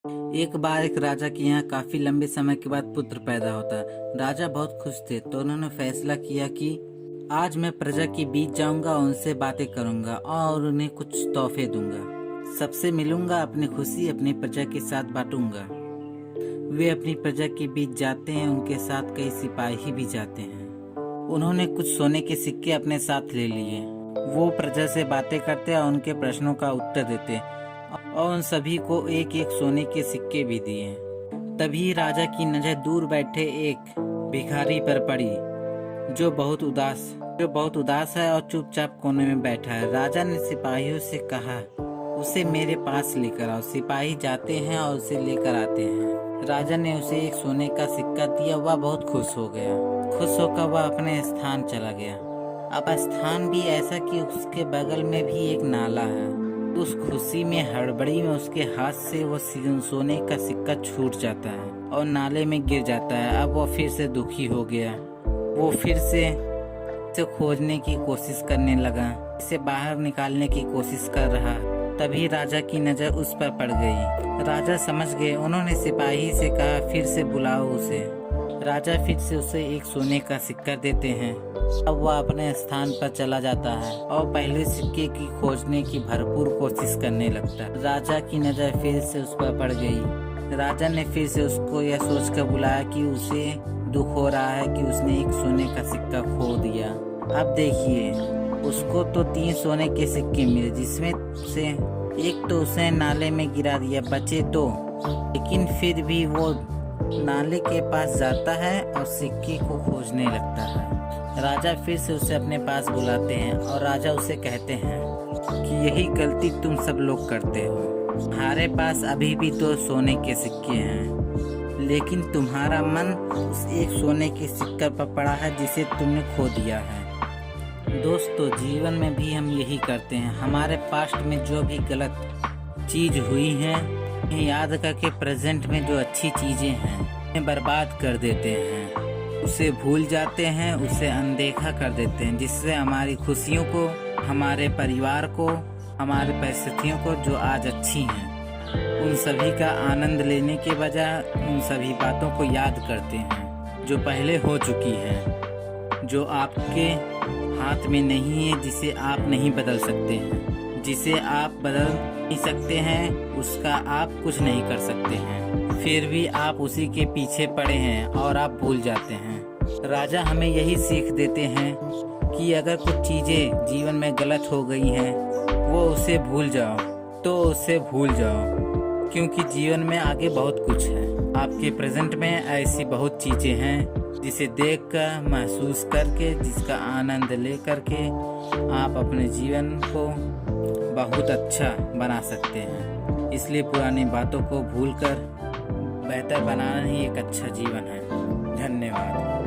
एक बार एक राजा के यहाँ काफी लंबे समय के बाद पुत्र पैदा होता। राजा बहुत खुश थे, तो उन्होंने फैसला किया कि आज मैं प्रजा के बीच जाऊंगा, उनसे बातें करूंगा और उन्हें कुछ तोहफे दूंगा। सबसे मिलूंगा, अपनी खुशी अपनी प्रजा के साथ बांटूंगा। वे अपनी प्रजा के बीच जाते हैं, उनके साथ कई सिपाही भी जाते हैं। उन्होंने कुछ सोने के सिक्के अपने साथ ले लिए। वो प्रजा से बातें करते और उनके प्रश्नों का उत्तर देते और उन सभी को एक एक सोने के सिक्के भी दिए। तभी राजा की नजर दूर बैठे एक भिखारी पर पड़ी जो बहुत उदास है और चुपचाप कोने में बैठा है। राजा ने सिपाहियों से कहा, उसे मेरे पास लेकर आओ। सिपाही जाते हैं और उसे लेकर आते हैं। राजा ने उसे एक सोने का सिक्का दिया। वह बहुत खुश हो गया। खुश होकर वह अपने स्थान चला गया। अब स्थान भी ऐसा कि उसके बगल में भी एक नाला है। उस खुशी में हड़बड़ी में उसके हाथ से वो सोने का सिक्का छूट जाता है और नाले में गिर जाता है। अब वो फिर से दुखी हो गया। वो फिर से खोजने की कोशिश करने लगा, इसे बाहर निकालने की कोशिश कर रहा। तभी राजा की नजर उस पर पड़ गई। राजा समझ गए। उन्होंने सिपाही से कहा, फिर से बुलाओ उसे। राजा फिर से उसे एक सोने का सिक्का देते हैं। अब वह अपने स्थान पर चला जाता है और पहले सिक्के की खोजने की भरपूर कोशिश करने लगता है। राजा की नजर फिर से उस पर पड़ गई। राजा ने फिर से उसको यह सोचकर बुलाया कि उसे दुख हो रहा है कि उसने एक सोने का सिक्का खो दिया। अब देखिए, उसको तो 3 सोने के सिक्के मिले, जिसमें से एक तो उसने नाले में गिरा दिया, बचे 2। लेकिन फिर भी वो नाले के पास जाता है और सिक्के को खोजने लगता है। राजा फिर से उसे अपने पास बुलाते हैं और राजा उसे कहते हैं कि यही गलती तुम सब लोग करते हो। तुम्हारे पास अभी भी 2 सोने के सिक्के हैं, लेकिन तुम्हारा मन उस एक सोने के सिक्के पर पड़ा है जिसे तुमने खो दिया है। दोस्तों, जीवन में भी हम यही करते हैं। हमारे पास्ट में जो भी गलत चीज हुई है, याद करके प्रेजेंट में जो अच्छी चीजें हैं उन्हें बर्बाद कर देते हैं, उसे भूल जाते हैं, उसे अनदेखा कर देते हैं, जिससे हमारी खुशियों को, हमारे परिवार को, हमारे परिस्थितियों को जो आज अच्छी हैं, उन सभी का आनंद लेने के बजाय उन सभी बातों को याद करते हैं जो पहले हो चुकी हैं, जो आपके हाथ में नहीं है, जिसे आप नहीं बदल सकते हैं। जिसे आप बदल नहीं सकते हैं, उसका आप कुछ नहीं कर सकते हैं। फिर भी आप उसी के पीछे पड़े हैं और आप भूल जाते हैं। राजा हमें यही सीख देते हैं कि अगर कुछ चीजें जीवन में गलत हो गई हैं, वो उसे भूल जाओ, तो उसे भूल जाओ, क्योंकि जीवन में आगे बहुत कुछ है। आपके प्रेजेंट में ऐसी बहुत चीजें हैं जिसे देखकर, महसूस करके, जिसका आनंद ले करके आप अपने जीवन को बहुत अच्छा बना सकते हैं। इसलिए पुरानी बातों को भूलकर बेहतर बनाना ही एक अच्छा जीवन है। धन्यवाद।